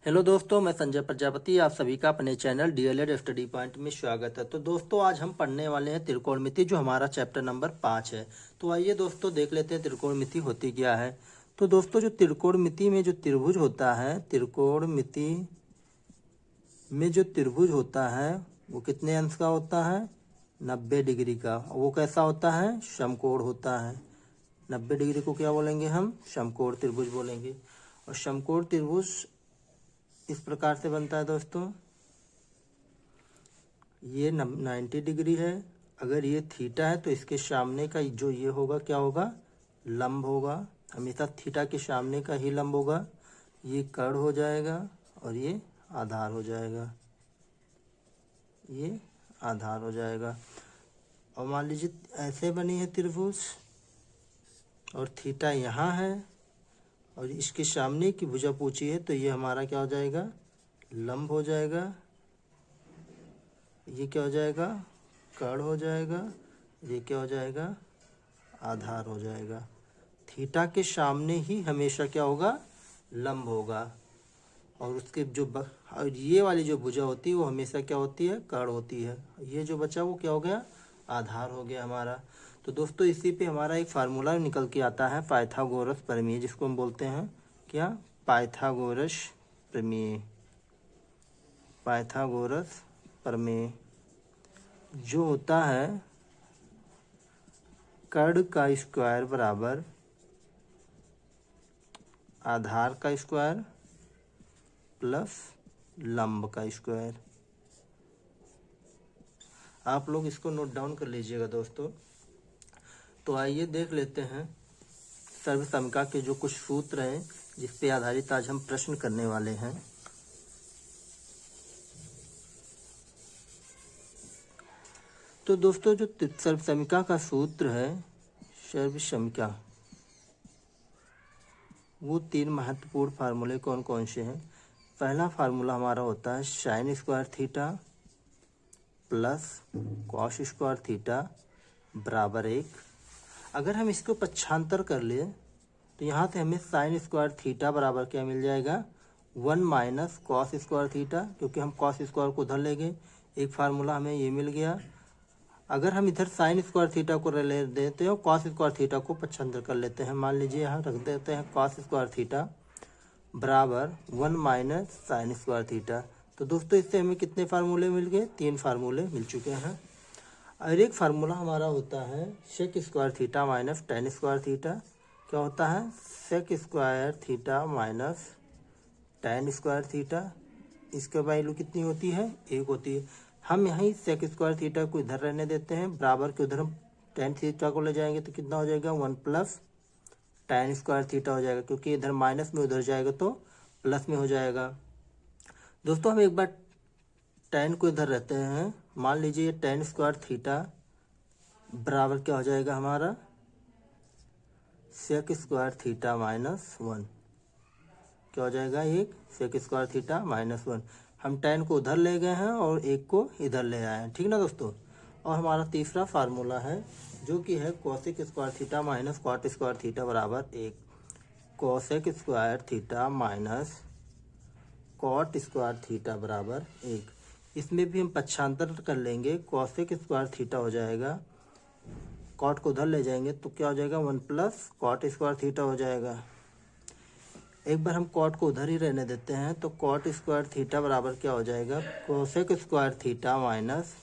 Hello दोस्तों, मैं संजय प्रजापति। आप सभी का अपने चैनल डीएलएड स्टडी पॉइंट में स्वागत है। तो दोस्तों, आज हम पढ़ने वाले हैं त्रिकोणमिति, जो हमारा चैप्टर नंबर 5 है। तो आइए दोस्तों देख लेते हैं त्रिकोणमिति होती क्या है। तो दोस्तों, जो त्रिकोणमिति में जो त्रिभुज होता है, त्रिकोणमिति में जो त्रिभुज होता है वो कितने अंश का होता है? 90 डिग्री का। वो कैसा होता है? समकोण होता है। 90 डिग्री को क्या बोलेंगे हम? समकोण त्रिभुज बोलेंगे। और समकोण त्रिभुज इस प्रकार से बनता है दोस्तों। ये 90 डिग्री है। अगर ये थीटा है तो इसके सामने का जो ये होगा क्या होगा? लंब होगा। हमेशा थीटा के सामने का ही लंब होगा। ये कर्ण हो जाएगा और ये आधार हो जाएगा। ये आधार हो जाएगा। और मान लीजिए ऐसे बनी है त्रिभुज और थीटा यहाँ है और इसके सामने की भुजा पूछी है, तो ये हमारा क्या हो जाएगा? लंब हो जाएगा। ये क्या हो जाएगा? कर्ण हो जाएगा। ये क्या हो जाएगा? आधार हो जाएगा। थीटा के सामने ही हमेशा क्या होगा? लंब होगा। और उसके जो और ये वाली जो भुजा होती है वो हमेशा क्या होती है? कर्ण होती है। ये जो बचा वो क्या हो गया? आधार हो गया हमारा। तो दोस्तों, इसी पे हमारा एक फार्मूला निकल के आता है, पाइथागोरस प्रमेय, जिसको हम बोलते हैं क्या? पाइथागोरस प्रमेय। पाइथागोरस प्रमेय जो होता है कर्ण का स्क्वायर बराबर आधार का स्क्वायर प्लस लंब का स्क्वायर। आप लोग इसको नोट डाउन कर लीजिएगा दोस्तों। तो आइए देख लेते हैं सर्वसमिका के जो कुछ सूत्र हैं जिस पे आधारित आज हम प्रश्न करने वाले हैं। तो दोस्तों, जो सर्वसमिका का सूत्र है, सर्वसमिका, वो 3 महत्वपूर्ण फार्मूले कौन कौन से हैं? पहला फार्मूला हमारा होता है sign square theta plus cos square theta बराबर 1। अगर हम इसको पक्षांतर कर ले तो यहाँ से हमें साइन स्क्वायर थीटा बराबर क्या मिल जाएगा? 1 माइनस कॉस स्क्वायर थीटा, क्योंकि हम कॉस स्क्वायर को उधर ले गए। एक फार्मूला हमें ये मिल गया। अगर हम इधर साइन स्क्वायर थीटा को ले देते हैं, कॉस स्क्वायर थीटा को पक्षांतर कर लेते हैं। मान लीजिए यहाँ रख देते हैं कॉस स्क्वायर थीटा बराबर 1 माइनस साइन स्क्वायर थीटा। तो दोस्तों, इससे हमें कितने फार्मूले मिल गए? 3 फार्मूले मिल चुके हैं। और एक फार्मूला हमारा होता है sec square theta minus tan square theta. क्या होता है? Sec square theta minus tan square theta. इसका वैल्यू कितनी होती है? 1 होती है। हम यहीं सेक स्क्वायर थीटा को इधर रहने देते हैं, बराबर के उधर हम टेन थीटा को ले जाएंगे तो कितना हो जाएगा? 1 प्लस टेन स्क्वायर थीटा हो जाएगा, क्योंकि इधर माइनस में उधर जाएगा तो प्लस में हो जाएगा। दोस्तों, हम एक बार टेन को इधर रहते हैं। मान लीजिए ये टेन स्क्वायर थीटा बराबर क्या हो जाएगा हमारा? Sec square theta minus 1। क्या हो जाएगा? एक सेक स्क्वायर थीटा माइनस 1। हम टेन को उधर ले गए हैं और 1 को इधर ले आए हैं, ठीक ना दोस्तों। और हमारा तीसरा फार्मूला है जो कि है cosec square theta minus cot square theta बराबर 1। Cosec square theta minus cot square theta बराबर 1। इसमें भी हम पक्षांतर कर लेंगे। कोसेक स्क्वायर थीटा हो जाएगा, कॉट को उधर ले जाएंगे तो क्या हो जाएगा? 1 प्लस कॉट स्क्वायर थीटा हो जाएगा। एक बार हम कॉट को उधर ही रहने देते हैं तो कॉट स्क्वायर थीटा बराबर क्या हो जाएगा? Cosec square theta minus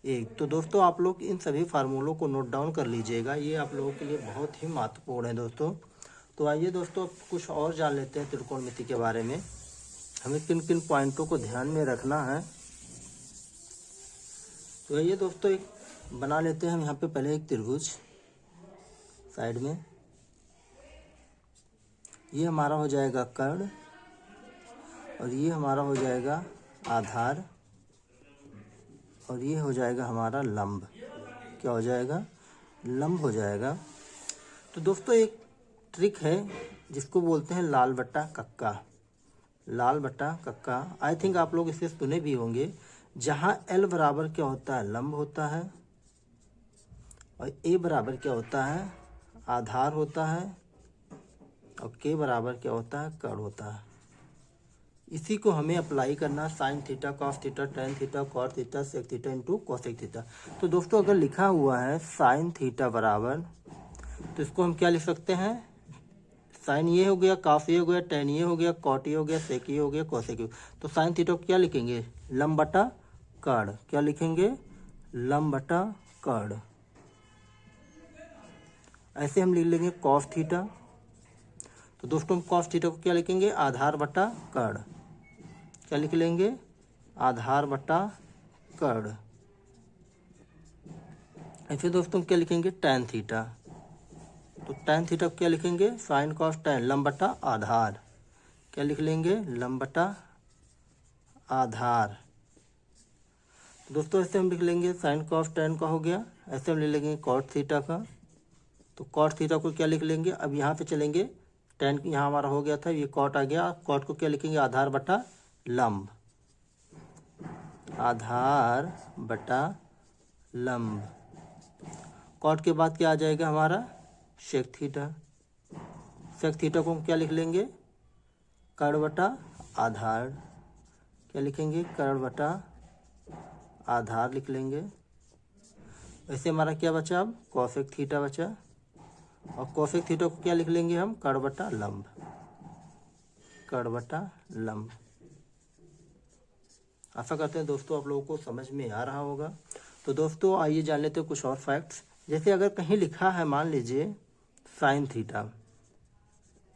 1। तो दोस्तों, आप लोग इन सभी फार्मूलों को नोट डाउन कर लीजिएगा, ये आप लोगों के लिए बहुत ही महत्वपूर्ण है दोस्तों। तो आइए दोस्तों, कुछ और जान लेते हैं त्रिकोणमिति के बारे में। हमें किन किन पॉइंटों को ध्यान में रखना है। तो आइए दोस्तों, एक बना लेते हैं हम यहाँ पे पहले एक त्रिभुज साइड में। ये हमारा हो जाएगा कर्ण और ये हमारा हो जाएगा आधार और ये हो जाएगा हमारा लंब। क्या हो जाएगा? लंब हो जाएगा। तो दोस्तों, एक ट्रिक है जिसको बोलते हैं लाल बट्टा कक्का। लाल बट्टा कक्का, आई थिंक आप लोग इसे सुने भी होंगे। जहाँ एल बराबर क्या होता है? लंब होता है। और ए बराबर क्या होता है? आधार होता है। और के बराबर क्या होता है? कर्ण होता है। इसी को हमें अप्लाई करना, sine theta, cos theta, tan theta, cot theta, sec theta into cosec theta. तो दोस्तों अगर लिखा हुआ है साइन थीटा बराबर, तो इसको हम क्या लिख सकते हैं, साइन ये हो गया, कॉस ये हो गया, टेन ये हो गया, कॉट ये हो गया, सेक ये हो गया, कोसेक ये। तो साइन थीटा को क्या लिखेंगे, लंब बटा कर्ण। क्या लिखेंगे, लंब बटा कर्ण। ऐसे हम लिख लेंगे कॉस थीटा। तो दोस्तों हम कॉस थीटा को क्या लिखेंगे, आधार बटा कर्ण। क्या लिख लेंगे, आधार बटा कर्ण। ऐसे दोस्तों क्या लिखेंगे, टैन थीटा। तो टैन थीटा को क्या लिखेंगे, साइन कॉस टैन, लंब बटा आधार। क्या लिख लेंगे, लंब बटा आधार। दोस्तों ऐसे हम लिख लेंगे साइन कॉस टैन का हो गया। ऐसे हम ले लेंगे कॉट थीटा का। तो कॉट थीटा को क्या लिख लेंगे, अब यहाँ पे चलेंगे, टैन यहाँ हमारा हो गया था, ये कॉट आ गया। कॉट को क्या लिखेंगे, आधार बटा लंब, आधार बटा लंब। कॉट के बाद क्या आ जाएगा हमारा, सेक थीटा। सेक थीटा को हम क्या लिख लेंगे, कर्ण बटा आधार। क्या लिखेंगे, कर्ण बटा आधार लिख लेंगे। वैसे हमारा क्या बचा, अब कोसेक थीटा बचा। और कोसेक थीटा को क्या लिख लेंगे हम, कर्ण बटा लंब, कर्ण बटा लंब। आशा करते हैं दोस्तों आप लोगों को समझ में आ रहा होगा। तो दोस्तों आइए जान लेते हैं कुछ और फैक्ट्स। जैसे अगर कहीं लिखा है मान लीजिए साइन थीटा,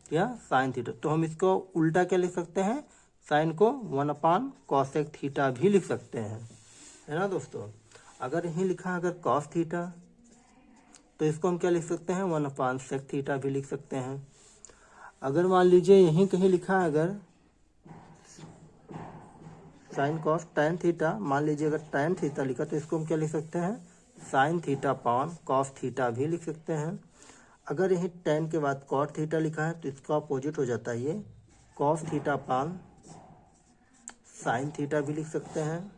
क्या साइन थीटा, तो हम इसको उल्टा क्या लिख सकते हैं, साइन को 1 कोसेक थीटा भी लिख सकते हैं, है ना दोस्तों। अगर यहीं लिखा है अगर कॉस थीटा, तो इसको हम क्या लिख सकते हैं, 1 सेक थीटा भी लिख सकते हैं। अगर मान लीजिए यहीं कहीं लिखा है अगर साइन कॉस टैन थीटा, मान लीजिए अगर टैन थीटा लिखा, तो इसको हम क्या लिख सकते हैं, साइन थीटा पान कॉस थीटा भी लिख सकते हैं। अगर यहीं टैन के बाद कॉट थीटा लिखा है, तो इसका अपोजिट हो जाता है, ये कॉस थीटा पान साइन थीटा भी लिख सकते हैं।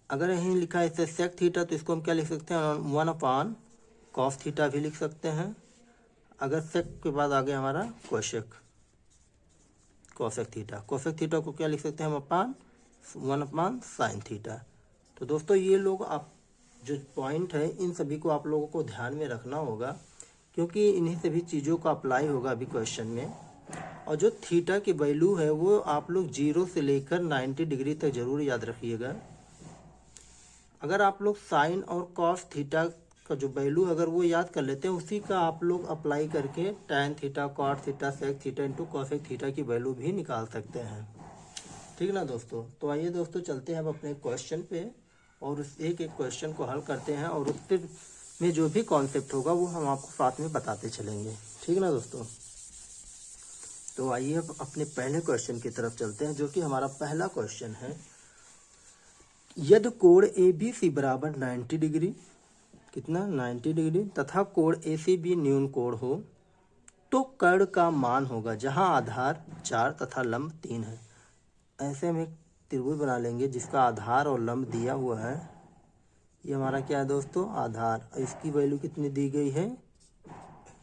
अगर यहीं लिखा है इसे सेक थीटा, तो इसको हम क्या लिख सकते हैं, 1 कॉस थीटा भी लिख सकते हैं। अगर सेक के बाद आ गया हमारा cosec, cosec theta, cosec theta को क्या लिख सकते हैं हम, 1 साइन थीटा। तो दोस्तों ये लोग आप जो पॉइंट है इन सभी को आप लोगों को ध्यान में रखना होगा, क्योंकि इन्हीं सभी चीज़ों का अप्लाई होगा अभी क्वेश्चन में। और जो थीटा की वैल्यू है वो आप लोग 0 से लेकर 90 डिग्री तक जरूर याद रखिएगा। अगर आप लोग साइन और कॉस थीटा का जो वैल्यू अगर वो याद कर लेते हैं, उसी का आप लोग अप्लाई करके tan theta, cot theta, sec theta into cosec theta की वैल्यू भी निकाल सकते हैं, ठीक ना दोस्तों। तो आइए दोस्तों चलते हैं अब अपने क्वेश्चन पे और उस एक एक क्वेश्चन को हल करते हैं, और उसके में जो भी कॉन्सेप्ट होगा वो हम आपको साथ में बताते चलेंगे, ठीक ना दोस्तों। तो आइए अब अपने पहले क्वेश्चन की तरफ चलते हैं, जो कि हमारा पहला क्वेश्चन है, यदि कोण ABC बराबर 90 डिग्री, कितना 90 डिग्री, तथा कोण ACB न्यून कोण हो, तो कर्ण का मान होगा जहां आधार 4 तथा लंब 3 है। ऐसे हम एक त्रिभुज बना लेंगे जिसका आधार और लंब दिया हुआ है। ये हमारा क्या है दोस्तों, आधार। इसकी वैल्यू कितनी दी गई है,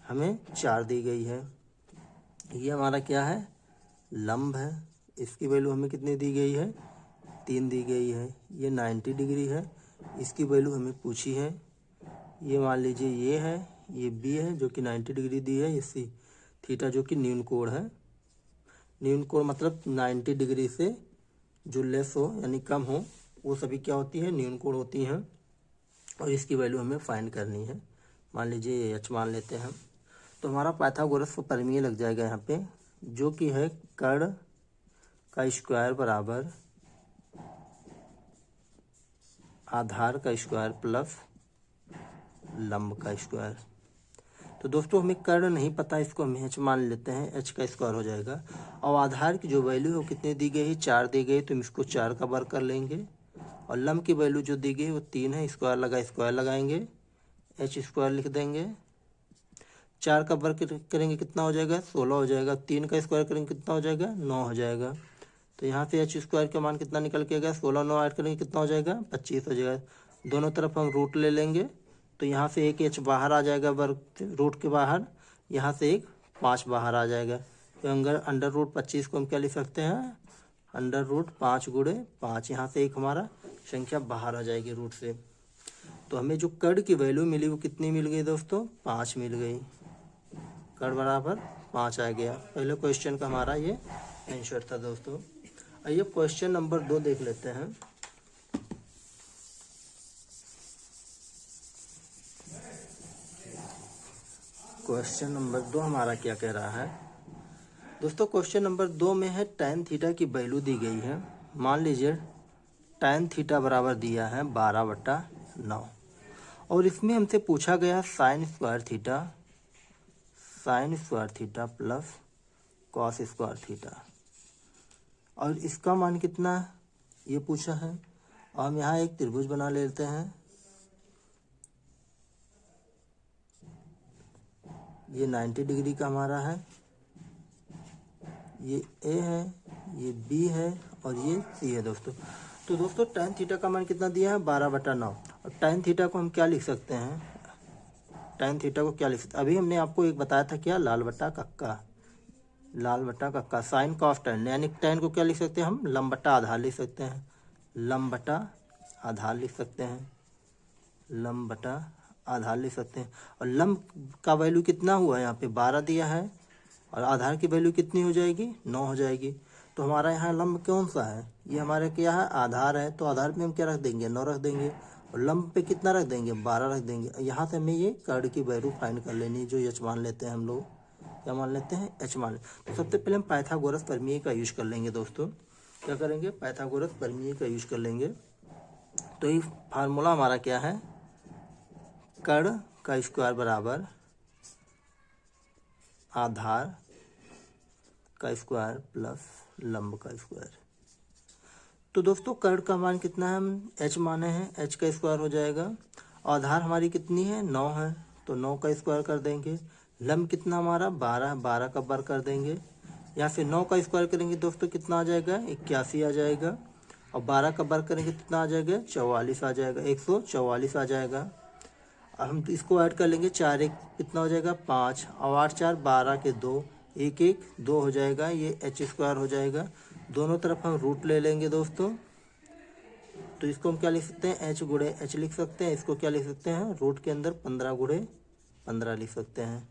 हमें 4 दी गई है। ये हमारा क्या है, लंब है। इसकी वैल्यू हमें कितनी दी गई है, 3 दी गई है। ये 90 डिग्री है, इसकी वैल्यू हमें पूछी है। ये मान लीजिए ये है, ये बी है जो कि 90 डिग्री दी है। इसी थीटा जो कि न्यून कोण है। न्यून कोण मतलब 90 डिग्री से जो लेस हो यानी कम हो, वो सभी क्या होती है, न्यून कोण होती हैं। और इसकी वैल्यू हमें फाइंड करनी है। मान लीजिए ये एच मान लेते हैं हम। तो हमारा पाइथागोरस का प्रमेय लग जाएगा यहाँ पे, जो कि है कर्ण का स्क्वायर बराबर आधार का स्क्वायर प्लस लंब का स्क्वायर। तो दोस्तों हमें कर्ण नहीं पता, इसको हम एच मान लेते हैं, एच का स्क्वायर हो जाएगा। और आधार की जो वैल्यू है वो कितनी दी गई है, 4 दी गई, तो हम इसको 4 का वर्ग कर लेंगे। और लंब की वैल्यू जो दी गई है वो 3 है, स्क्वायर लगा स्क्वायर लगाएंगे, एच स्क्वायर लिख देंगे। 4 का वर्ग करेंगे कितना हो जाएगा, 16 हो जाएगा। 3 का स्क्वायर करेंगे कितना हो जाएगा, 9 हो जाएगा। तो यहाँ से एच स्क्वायर का मान कितना निकल के गया, 16 9 ऐड करेंगे कितना हो जाएगा, 25 हो जाएगा। दोनों तरफ हम रूट ले लेंगे, तो यहाँ से एक एच बाहर आ जाएगा वर्ग रूट के बाहर, यहाँ से एक 5 बाहर आ जाएगा। तो अंडर रूट 25 को हम क्या लिख सकते हैं, अंडर रूट 5 गुणे 5। यहाँ से एक हमारा संख्या बाहर आ जाएगी रूट से। तो हमें जो कड़ की वैल्यू मिली वो कितनी मिल गई दोस्तों, 5 मिल गई। कड़ बराबर 5 आ गया। पहले क्वेश्चन का हमारा ये आंसर था दोस्तों। आइए क्वेश्चन नंबर 2 देख लेते हैं। क्वेश्चन नंबर 2 हमारा क्या कह रहा है दोस्तों। क्वेश्चन नंबर 2 में है tan थीटा की वैल्यू दी गई है। मान लीजिए tan थीटा बराबर दिया है 12/9 और इसमें हमसे पूछा गया sin square theta plus cos square theta, और इसका मान कितना है ये पूछा है। और हम यहाँ एक त्रिभुज बना लेते हैं। ये 90 डिग्री का हमारा है, ये A है, ये B है और ये C है दोस्तों। तो दोस्तों tan थीटा का मान कितना दिया है, 12/9। और tan थीटा को हम क्या लिख सकते हैं, tan थीटा को क्या लिख सकते हैं, अभी हमने आपको एक बताया था क्या, लाल बट्टा कक्का साइन कॉस tan, यानी tan को क्या लिख सकते हैं हम, लंब बट्टा आधार लिख सकते हैं, लंब बट्टा आधार लिख सकते हैं, लंब बट्टा आधार लिख सकते हैं। और लंब का वैल्यू कितना हुआ, यहाँ पे 12 दिया है और आधार की वैल्यू कितनी हो जाएगी, 9 हो जाएगी। तो हमारा यहाँ लंब कौन सा है, ये हमारे क्या है, आधार है। तो आधार पे हम क्या रख देंगे, 9 रख देंगे। और लंब पे कितना रख देंगे, 12 रख देंगे। यहाँ से हमें ये कड़ की वैल्यू फाइंड कर लेनी है, जो एच मान लेते हैं हम लोग, क्या मान लेते हैं, एच मान। तो सबसे पहले हम पाइथागोरस प्रमेय का यूज कर लेंगे दोस्तों। क्या करेंगे, पाइथागोरस प्रमेय का यूज कर लेंगे। तो ये फार्मूला हमारा क्या है, कड़ का स्क्वायर बराबर आधार का स्क्वायर प्लस लंब का स्क्वायर। तो दोस्तों कड़ का मान कितना है, हम एच माने हैं, एच का स्क्वायर हो जाएगा। आधार हमारी कितनी है, 9 है, तो 9 का स्क्वायर कर देंगे। लंब कितना हमारा 12, 12 का बर कर देंगे। या फिर 9 का स्क्वायर करेंगे दोस्तों कितना आ जाएगा, 81 आ जाएगा। और 12 का बर करेंगे कितना आ जाएगा, 44 आ जाएगा, 144 आ जाएगा। अब हम इसको ऐड कर लेंगे, 4 1 कितना हो जाएगा, 5 और 8 4 12 के 2, 1 1 2 हो जाएगा, ये एच स्क्वायर हो जाएगा। दोनों तरफ हम रूट ले लेंगे दोस्तों। तो इसको हम क्या लिख सकते हैं, एच गुणे एच लिख सकते हैं। इसको क्या लिख सकते हैं, रूट के अंदर 15 गुणे 15 लिख सकते हैं।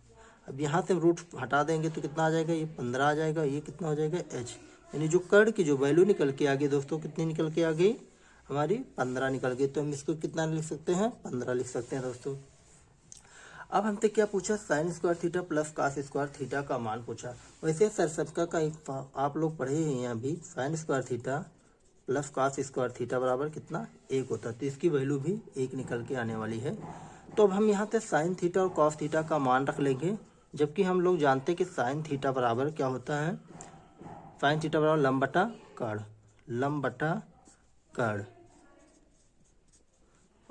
अब यहाँ से हम रूट हटा देंगे तो कितना आ जाएगा, ये 15 आ जाएगा, ये कितना हो जाएगा, एच। यानी जो कड़ की जो वैल्यू निकल के आ गई दोस्तों, कितनी निकल के आ गई हमारी, 15 निकल गई। तो हम इसको कितना लिख सकते हैं, 15 लिख सकते हैं दोस्तों। अब हमसे क्या पूछा, sine square theta plus cos square theta का मान पूछा। वैसे सर सबका का आप लोग पढ़े हैं अभी, sine square theta plus cos square theta बराबर कितना, 1 होता है। तो इसकी वैल्यू भी 1 निकल के आने वाली है। तो अब हम यहाँ से साइन थीटा और कॉस थीटा का मान रख लेंगे, जबकि हम लोग जानते हैं कि साइन थीटा बराबर क्या होता है, साइन थीटा बराबर लंब बटा कड़, लंब बटा कड़।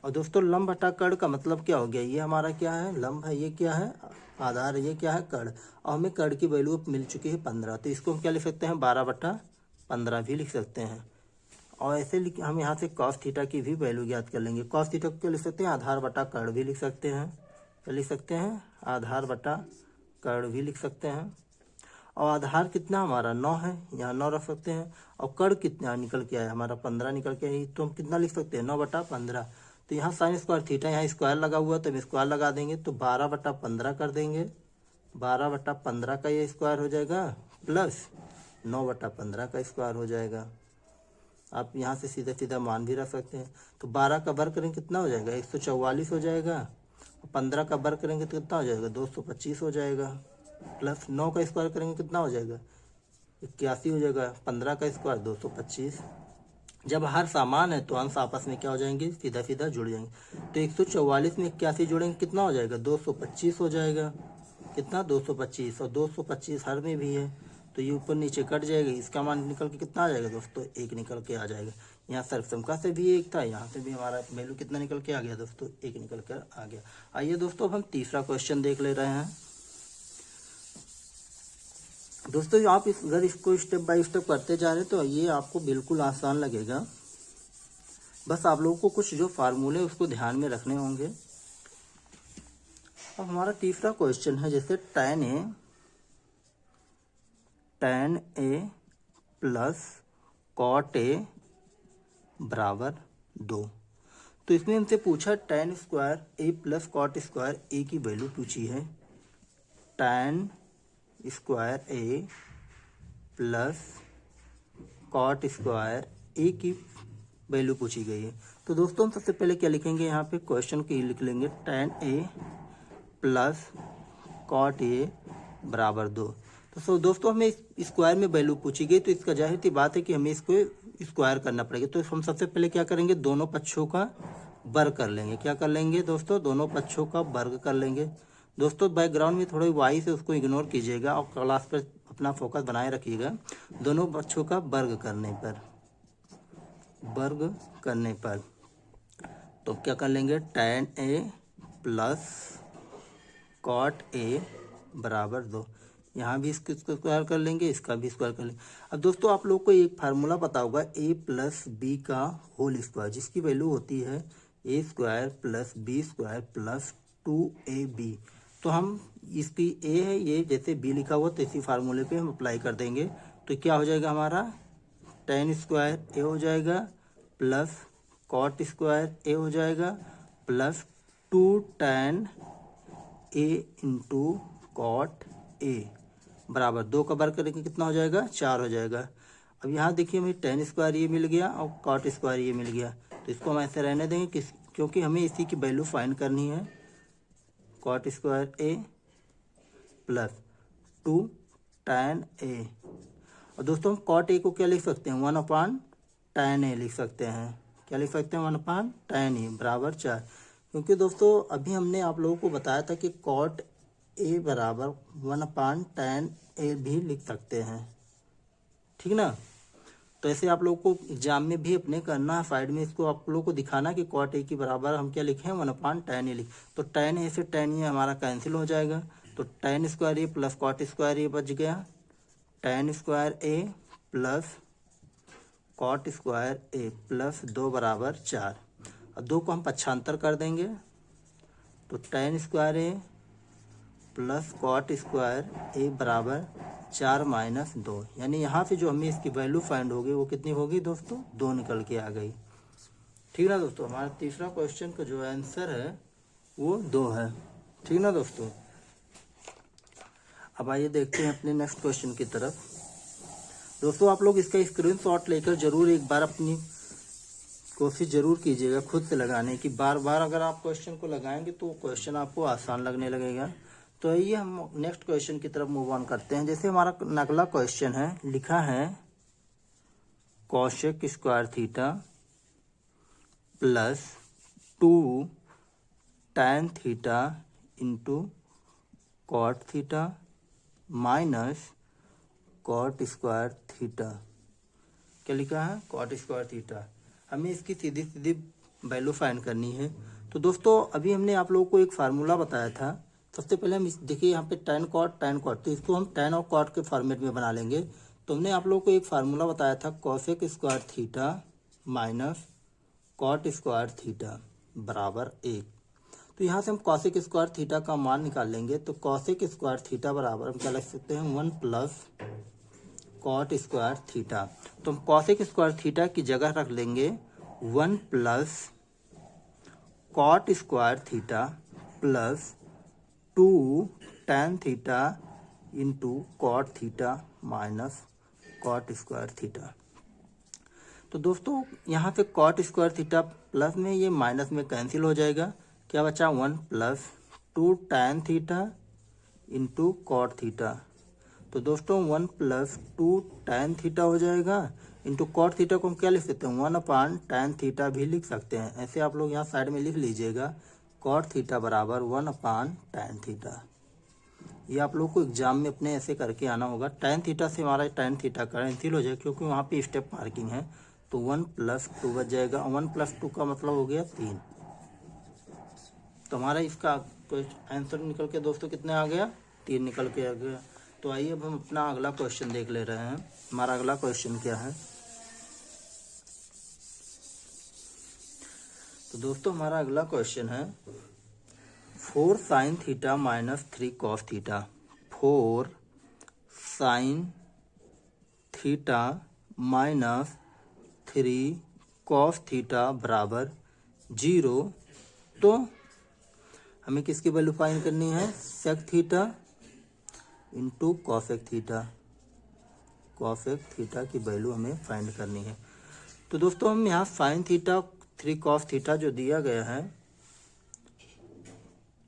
और दोस्तों लंब बटा कड़ का मतलब क्या हो गया, ये हमारा क्या है, लंब है, ये क्या है, आधार, ये क्या है, कड़। और हमें कड़ की वैल्यू मिल चुकी है 15। तो इसको हम क्या लिख सकते हैं, 12/15 भी लिख सकते हैं। और ऐसे हम यहाँ से कॉस थीटा की भी वैल्यू ज्ञात कर लेंगे। कॉस थीटा को क्या लिख सकते हैं, आधार बटा कड़ भी लिख सकते हैं। क्या लिख सकते हैं, आधार बटा कड़ भी लिख सकते हैं। और आधार कितना हमारा 9 है, यहाँ 9 रख सकते हैं। और कड़ कितना निकल के आया हमारा, 15 निकल के आया। तो हम कितना लिख सकते हैं, 9/15। तो यहाँ साइन स्क्वायर थीटा, यहाँ स्क्वायर लगा हुआ तो हम स्क्वायर लगा देंगे, तो 12/15 कर देंगे। 12/15 का ये स्क्वायर हो जाएगा प्लस 9/15 का स्क्वायर हो जाएगा। आप यहाँ से सीधा सीधा मान भी रख सकते हैं। तो 12 का वर्ग करेंगे कितना हो जाएगा, 144 हो जाएगा। 15 का वर्ग करेंगे तो कितना हो जाएगा, 225 हो जाएगा। प्लस 9 का स्क्वायर करेंगे कितना हो जाएगा, 81 हो जाएगा। 15 का स्क्वायर 225। जब हर सामान है तो अंश आपस में क्या हो जाएंगे, सीधा सीधा जुड़ जाएंगे। तो 144 में 81 जोड़ेंगे कितना हो जाएगा, 225 हो जाएगा। कितना, 225। और 225 हर में भी है, तो ये ऊपर नीचे कट जाएगा। इसका मान निकल के कितना आ जाएगा दोस्तों, 1 निकल के आ जाएगा। यहाँ सर्वसमका से भी 1 था, यहाँ से भी हमारा वैल्यू कितना निकल के आ गया दोस्तों, 1 निकल कर आ गया। आइए दोस्तों अब हम तीसरा क्वेश्चन देख ले रहे हैं। दोस्तों आप अगर इसको स्टेप बाय स्टेप करते जा रहे हैं तो ये आपको बिल्कुल आसान लगेगा। बस आप लोगों को कुछ जो फार्मूले उसको ध्यान में रखने होंगे। अब हमारा तीसरा क्वेश्चन है, जैसे tan A tan A plus cot A बराबर 2। तो इसमें हमसे पूछा tan square A plus cot square A की वैल्यू पूछी है। tan square A plus cot square A की वैल्यू पूछी गई है। तो दोस्तों हम सबसे पहले क्या लिखेंगे, यहाँ पे क्वेश्चन की लिख लेंगे tan A plus cot A बराबर 2। तो दोस्तों हमें स्क्वायर में वैल्यू पूछी गई, तो इसका जाहिर सी बात है कि हमें इसको स्क्वायर करना पड़ेगा। तो हम सबसे पहले क्या करेंगे, दोनों पक्षों का वर्ग कर लेंगे। क्या कर लेंगे दोस्तों, दोनों पक्षों का वर्ग कर लेंगे। दोस्तों बैकग्राउंड में थोड़ी वॉइस है, उसको इग्नोर कीजिएगा और क्लास पर अपना फोकस बनाए रखिएगा। दोनों पक्षों का वर्ग करने पर तो क्या कर लेंगे, tan A plus cot A बराबर 2। यहाँ भी इसको स्क्वायर कर लेंगे, इसका भी स्क्वायर कर लेंगे। अब दोस्तों आप लोग को एक फार्मूला पता होगा a प्लस बी का होल स्क्वायर, जिसकी वैल्यू होती है a square plus B square plus 2ab। तो हम इसकी a है, ये जैसे b लिखा हुआ तो इसी फार्मूले पे हम अप्लाई कर देंगे। तो क्या हो जाएगा हमारा, tan स्क्वायर a हो जाएगा प्लस cot स्क्वायर a हो जाएगा plus 2 tan a into cot a बराबर 2 का वर्ग करेंगे कितना हो जाएगा, 4 हो जाएगा। अब यहाँ देखिए हमें tan स्क्वायर ये मिल गया और cot स्क्वायर ये मिल गया, तो इसको हम ऐसे रहने देंगे क्योंकि हमें इसी की वैल्यू फाइंड करनी है। cot square a plus 2 tan a। और दोस्तों हम cot a को क्या लिख सकते हैं, 1/tan a लिख सकते हैं। क्या लिख सकते हैं, 1/tan a बराबर 4। क्योंकि दोस्तों अभी हमने आप लोगों को बताया था कि cot a बराबर 1/tan a भी लिख सकते हैं, ठीक ना। तो ऐसे आप लोगों को एग्जाम में भी अपने करना है, साइड में इसको आप लोगों को दिखाना कि cot a की बराबर हम क्या लिखें, 1/tan a लिख। तो tan a से tan a हमारा कैंसिल हो जाएगा, तो tan square a plus cot square a बच गया। tan square a plus cot square a plus 2 बराबर 4। अब 2 को हम पक्षांतर कर देंगे, तो tan square a plus cot square a बराबर 4 माइनस 2। यानी यहाँ से जो हमें इसकी वैल्यू फाइंड होगी वो कितनी होगी दोस्तों, 2 निकल के आ गई, ठीक ना दोस्तों। हमारा तीसरा क्वेश्चन का जो आंसर है वो 2 है, ठीक ना दोस्तों। अब आइए देखते हैं अपने नेक्स्ट क्वेश्चन की तरफ। दोस्तों आप लोग इसका स्क्रीनशॉट लेकर जरूर एक बार अपनी कोशिश जरूर कीजिएगा खुद से लगाने की। बार बार अगर आप क्वेश्चन को लगाएंगे तो क्वेश्चन आपको आसान लगने लगेगा। तो आइए हम नेक्स्ट क्वेश्चन की तरफ मूव ऑन करते हैं। जैसे हमारा अगला क्वेश्चन है, लिखा है cosec square theta plus 2 tan theta into cot theta minus cot square theta. क्या लिखा है, कॉट स्क्वायर थीटा। हमें इसकी सीधी सीधी वैल्यू फाइंड करनी है। तो दोस्तों अभी हमने आप लोगों को एक फार्मूला बताया था। सबसे पहले हम देखिए यहाँ पे tan कॉट, तो इसको हम tan और कॉट के फॉर्मेट में बना लेंगे। तो हमने आप लोगों को एक फार्मूला बताया था cosec square theta minus cot square theta बराबर 1। तो यहाँ से हम कॉसेक स्क्वायर थीटा का मान निकाल लेंगे। तो कॉसेक स्क्वायर थीटा बराबर हम क्या लिख सकते हैं, 1 प्लस कॉट स्क्वायर थीटा। तो हम कॉसेक स्क्वायर थीटा की जगह रख लेंगे 1 plus cot square theta plus 2 tan theta into cot theta minus cot square theta. तो दोस्तों यहाँ पे कॉट स्क्वायर थीटा प्लस में ये माइनस में कैंसिल हो जाएगा। क्या बचा, 1 plus 2 tan theta into cot theta. तो दोस्तों 1 प्लस 2 tan थीटा हो जाएगा इंटू कॉट थीटा को हम क्या लिख सकते हैं, 1/tan थीटा भी लिख सकते हैं। ऐसे आप लोग यहाँ साइड में लिख लीजिएगा, कॉट थीटा बराबर 1/tan थीटा। ये आप लोग को एग्जाम में अपने ऐसे करके आना होगा। tan थीटा से हमारा tan थीटा कैंसिल हो जाएगा क्योंकि वहाँ पे स्टेप मार्किंग है। तो 1 प्लस 2 बच जाएगा, 1 प्लस 2 का मतलब हो गया 3। तो हमारा इसका आंसर निकल के दोस्तों कितने आ गया, 3 निकल के आ गया। तो आइए अब हम अपना अगला क्वेश्चन देख ले रहे हैं। हमारा अगला क्वेश्चन क्या है, तो दोस्तों हमारा अगला क्वेश्चन है 4 sin theta minus 3 cos theta. 4 sin theta minus 3 cos theta बराबर 0। तो हमें किसकी वैल्यू फाइंड करनी है? Sec theta into cosec theta. Cosec theta की वैल्यू हमें फाइंड करनी है। तो दोस्तों हम यहाँ साइन थीटा 3 कॉस थीटा जो दिया गया है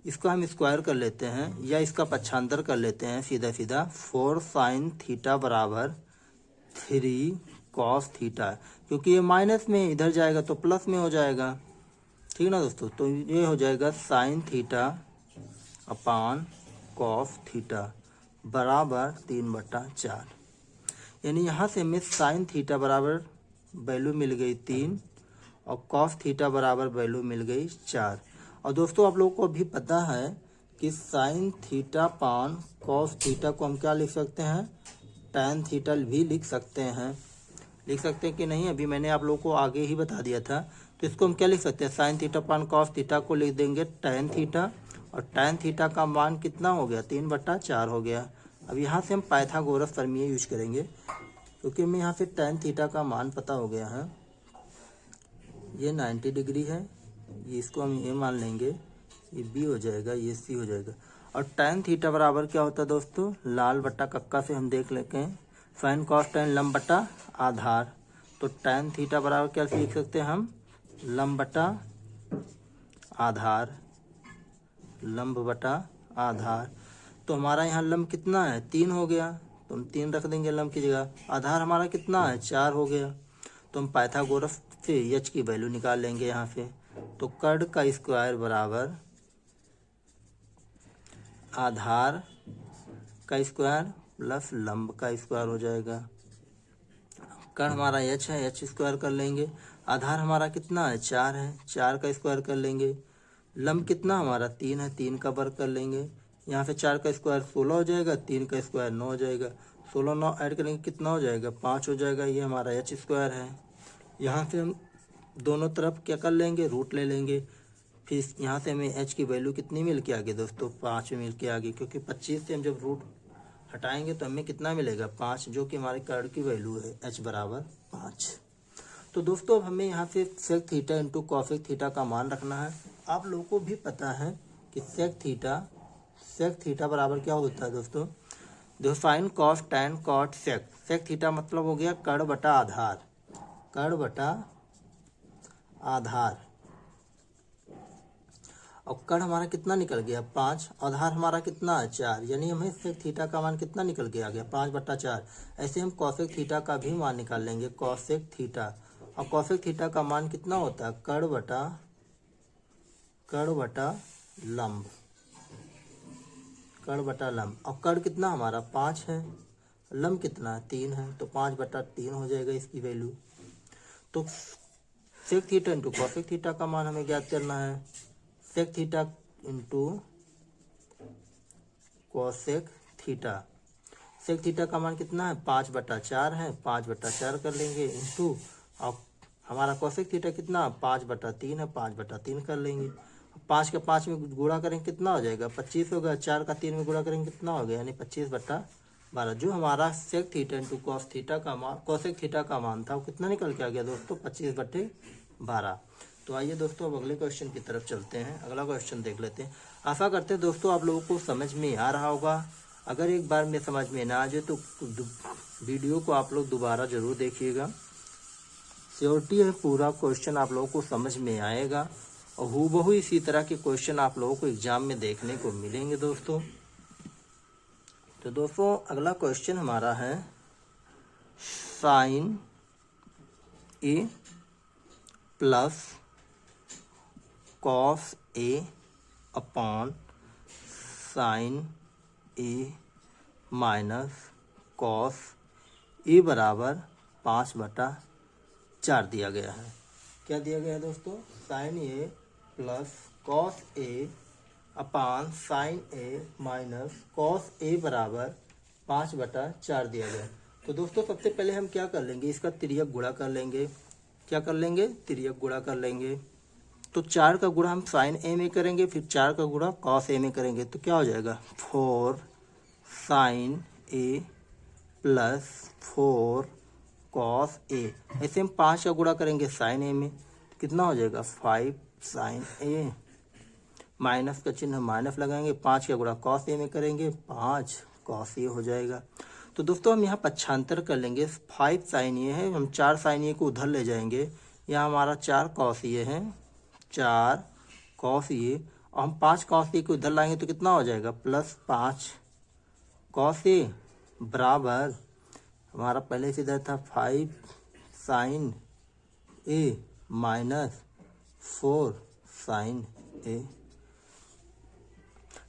इसका हम स्क्वायर कर लेते हैं या इसका पक्षांतर कर लेते हैं सीधा सीधा। 4 साइन थीटा बराबर 3 कॉस थीटा, क्योंकि ये माइनस में इधर जाएगा तो प्लस में हो जाएगा, ठीक ना दोस्तों। तो ये हो जाएगा sine theta upon cos theta बराबर 3/4। यानी यहाँ से हमें साइन थीटा बराबर वैल्यू मिल गई 3 और कॉस थीटा बराबर वैल्यू मिल गई 4। और दोस्तों आप लोगों को अभी पता है कि साइन थीटा पान कॉस थीटा को हम क्या लिख सकते हैं? टैन थीटा भी लिख सकते हैं। लिख सकते हैं कि नहीं? अभी मैंने आप लोगों को आगे ही बता दिया था। तो इसको हम क्या लिख सकते हैं? साइन थीटा पान कॉस थीटा को लिख देंगे टैन थीटा, और टैन थीटा का मान कितना हो गया? 3/4 हो गया। अब यहाँ से हम पाइथागोरस प्रमेय यूज करेंगे, क्योंकि हमें यहाँ से टैन थीटा का मान पता हो गया है। ये 90 डिग्री है, ये इसको हम ये मान लेंगे, ये बी हो जाएगा, ये सी हो जाएगा। और टैन थीटा बराबर क्या होता है दोस्तों? लाल बट्टा कक्का से हम देख लेते हैं, साइन कॉस टैन लंब बटा आधार। तो टैन थीटा बराबर क्या लिख सकते हैं हम? लंब बटा आधार, लंब बटा आधार। तो हमारा यहाँ लंब कितना है? 3 हो गया, तो हम 3 रख देंगे लंब की जगह। आधार हमारा कितना है? 4 हो गया। तो हम पाइथागोरस से एच की वैल्यू निकाल लेंगे यहाँ से। तो कर्ण का स्क्वायर बराबर आधार का स्क्वायर प्लस लंब का स्क्वायर हो जाएगा। कर्ण हमारा एच है, एच स्क्वायर कर लेंगे। आधार हमारा कितना है? 4 है, 4 का स्क्वायर कर लेंगे। लंब कितना हमारा? 3 है, 3 का वर्ग कर लेंगे। यहाँ से 4 का स्क्वायर 16 हो जाएगा, 3 का स्क्वायर 9 हो जाएगा। 16 9 ऐड करेंगे कितना हो जाएगा? 5 हो जाएगा। ये हमारा एच स्क्वायर है। यहाँ से हम दोनों तरफ क्या कर लेंगे? रूट ले लेंगे। फिर यहाँ से हमें एच की वैल्यू कितनी मिल के आ गई दोस्तों? 5 मिल के आ गई, क्योंकि 25 से हम जब रूट हटाएंगे तो हमें कितना मिलेगा? 5, जो कि हमारे कर्ण की वैल्यू है एच बराबर 5। तो दोस्तों अब हमें यहाँ से sec theta into cosec theta का मान रखना है। आप लोगों को भी पता है कि सेक थीटा बराबर क्या होता है दोस्तों? देखो sine cos tan cot sec. Sec theta मतलब हो गया कर्ण बटा आधार, कर्ण बटा आधार। और कर्ण हमारा कितना निकल गया? 5। आधार हमारा कितना है? 4। यानी हमें सेक थीटा का मान कितना निकल के आ गया? 5/4। ऐसे हम कॉसेक थीटा का भी मान निकाल लेंगे, कॉसेक थीटा। और कॉसेक थीटा का मान कितना होता है? कर्ण बटा लंब, कर्ण बटा लंब। और कर्ण कितना हमारा? 5 है, लंब कितना है? 3 है, तो 5/3 हो जाएगा इसकी वैल्यू। तो sec theta into cosec theta का मान हमें ज्ञात करना है। Sec theta into cosec theta. Sec theta का मान कितना है? 5/4 है, 5/4 कर लेंगे इंटू, और हमारा कॉसेक थीटा कितना? 5/3 है, 5/3 कर लेंगे। 5 का 5 में गुणा करेंगे कितना हो जाएगा? 25 होगा। 4 का 3 में गुणा करेंगे कितना हो गया? यानी 25/12। जो हमारा sec theta into cos theta का मान, कॉसेक थीटा का मान था, वो कितना निकल के आ गया दोस्तों? 25/12। तो आइए दोस्तों अब अगले क्वेश्चन की तरफ चलते हैं। अगला क्वेश्चन देख लेते हैं। आशा करते हैं दोस्तों आप लोगों को समझ में आ रहा होगा। अगर एक बार में समझ में ना आ जाए तो वीडियो को आप लोग दोबारा जरूर देखिएगा। श्योरिटी है पूरा क्वेश्चन आप लोगों को समझ में आएगा, और हूबहू इसी तरह के क्वेश्चन आप लोगों को एग्जाम में देखने को मिलेंगे दोस्तों। तो दोस्तों अगला क्वेश्चन हमारा है sign A plus cos A upon sine A minus cos A बराबर 5/4 दिया गया है। क्या दिया गया है दोस्तों? Sign A plus cos A upon sign A minus cos A बराबर 5/4 दिया गया है। तो दोस्तों सबसे पहले हम क्या कर लेंगे? इसका तिर्यक गुणा कर लेंगे। क्या कर लेंगे? तिर्यक गुणा कर लेंगे। तो 4 का गुणा हम साइन ए में करेंगे, फिर 4 का गुणा कॉस ए में करेंगे, तो क्या हो जाएगा? 4 sign A plus 4 cos A. ऐसे हम 5 का गुणा करेंगे साइन ए में, कितना हो जाएगा 5 साइन ए, माइनस का चिन्ह माइनस लगाएंगे, 5 का गुणा कॉस ए में करेंगे 5 कॉस ए हो जाएगा। तो दोस्तों हम यहाँ पक्षांतर कर लेंगे, 5 साइन ए है, हम 4 साइन ए को उधर ले जाएंगे, यहाँ हमारा 4 कॉस ए है, 4 कॉस ए, और हम 5 कॉस ए को उधर लाएंगे तो कितना हो जाएगा प्लस 5 कॉस ए बराबर हमारा पहले से इधर था 5 साइन ए माइनस 4 साइन ए।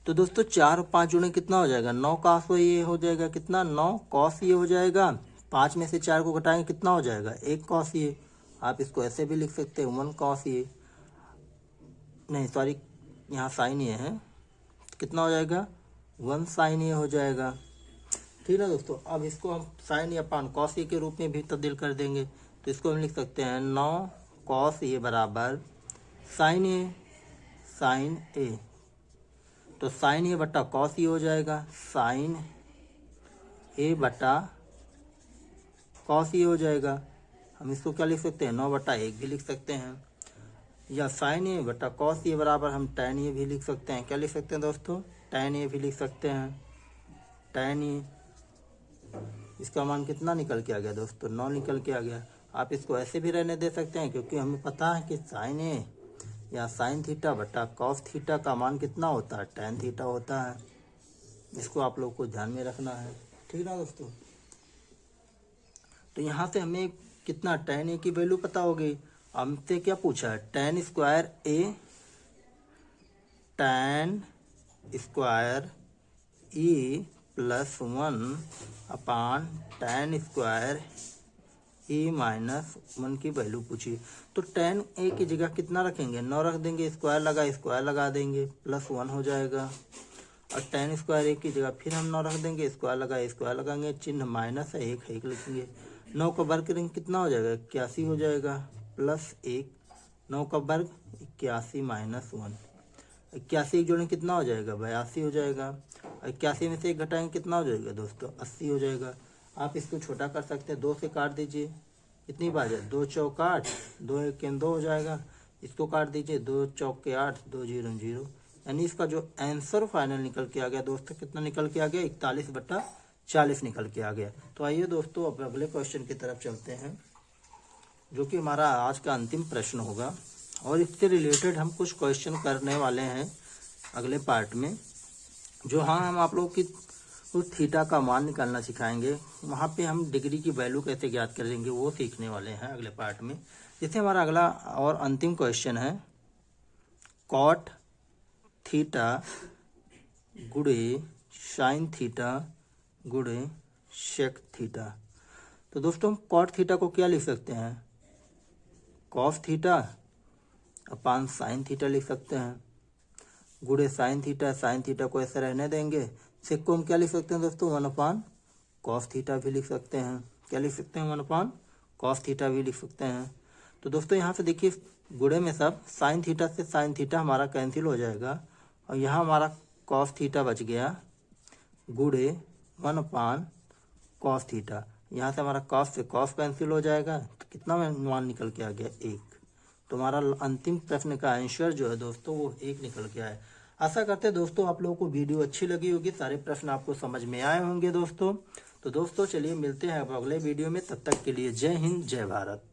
तो दोस्तों 4 और 5 जोड़े कितना हो जाएगा 9 कॉस ये हो जाएगा, कितना 9 कॉस ये हो जाएगा। 5 में से 4 को घटाएंगे कितना हो जाएगा 1 कॉस ये। आप इसको ऐसे भी लिख सकते हैं 1 कॉस ये, नहीं सॉरी यहाँ साइन ये है, कितना हो जाएगा 1 साइन ये हो जाएगा। ठीक है दोस्तों, अब इसको हम साइन या पान कॉस ए के रूप में भी तब्दील कर देंगे, तो इसको हम लिख सकते हैं 9 कॉस ए बराबर साइन ए, तो साइन ए बटा कॉस ए हो जाएगा, साइन ए बटा कॉस ए हो जाएगा। हम इसको क्या लिख सकते हैं 9 बटा 1 भी लिख सकते हैं, या साइन ए बटा कॉस ए बराबर हम टैन ए भी लिख सकते हैं। क्या लिख सकते हैं दोस्तों टैन ए भी लिख सकते हैं, टैन ए, इसका मान कितना निकल के आ गया दोस्तों 9 निकल के आ गया। आप इसको ऐसे भी रहने दे सकते हैं, क्योंकि हमें पता है कि साइन ए या साइन थीटा बटा कॉस थीटा का मान कितना होता है टैन थीटा होता है। इसको आप लोग को ध्यान में रखना है, ठीक ना दोस्तों। तो यहाँ से हमें कितना टैन ए की वैल्यू पता होगी। हमसे क्या पूछा है टैन स्क्वायर ए, टैन स्क्वायर ई प्लस 1 अपान टैन स्क्वायर ए माइनस 1 की वैल्यू पूछी। तो टैन ए की जगह कितना रखेंगे 9 रख देंगे, स्क्वायर लगा देंगे प्लस 1 हो जाएगा, और टैन स्क्वायर ए की जगह फिर हम 9 रख देंगे, स्क्वायर लगाएंगे, चिन्ह माइनस है 1 लिखेंगे, 9 का वर्ग करेंगे कितना हो जाएगा 81 हो जाएगा, प्लस 1, 9 का वर्ग 81 माइनस 1, 81 जोड़ें कितना हो जाएगा 82 हो जाएगा, 81 में से 1 घटाएंगे कितना हो जाएगा दोस्तों 80 हो जाएगा। आप इसको छोटा कर सकते हैं, 2 से काट दीजिए, कितनी बार है 2 चौक 8, 2 1 2 हो जाएगा, इसको काट दीजिए 2 चौक 8, 2 0 0, यानी इसका जो आंसर फाइनल निकल के आ गया दोस्तों कितना निकल के आ गया 41 बटा 40 निकल के आ गया। तो आइए दोस्तों अब अगले क्वेश्चन की तरफ चलते हैं, जो कि हमारा आज का अंतिम प्रश्न होगा, और इससे रिलेटेड हम कुछ क्वेश्चन करने वाले हैं अगले पार्ट में, जो हम आप लोग की उस थीटा का मान निकालना सिखाएंगे। वहाँ पे हम डिग्री की वैल्यू कैसे ज्ञात करेंगे वो सीखने वाले हैं अगले पार्ट में। जैसे हमारा अगला और अंतिम क्वेश्चन है कॉट थीटा गुणे साइन थीटा गुणे सेक थीटा। तो दोस्तों हम कॉट थीटा को क्या लिख सकते हैं cos theta upon sine theta लिख सकते हैं, गुणे साइन थीटा को ऐसे रहने देंगे, सेक को हम क्या लिख सकते हैं दोस्तों 1 अपान कॉस थीटा भी लिख सकते हैं। क्या लिख सकते हैं 1 अपान कॉस थीटा भी लिख सकते हैं। तो दोस्तों यहाँ से देखिए गुणे में सब साइन थीटा से साइन थीटा हमारा कैंसिल हो जाएगा, और यहाँ हमारा कॉस थीटा बच गया, गुणे 1 अपान कॉस थीटा, यहाँ से हमारा कॉस से कॉस कैंसिल हो जाएगा, तो कितना मान निकल के आ गया 1। तो हमारा अंतिम प्रश्न का आंसर जो है दोस्तों वो 1 निकल के आया। आशा करते हैं दोस्तों आप लोगों को वीडियो अच्छी लगी होगी, सारे प्रश्न आपको समझ में आए होंगे दोस्तों। तो दोस्तों चलिए मिलते हैं अब अगले वीडियो में, तब तक के लिए जय हिंद जय भारत।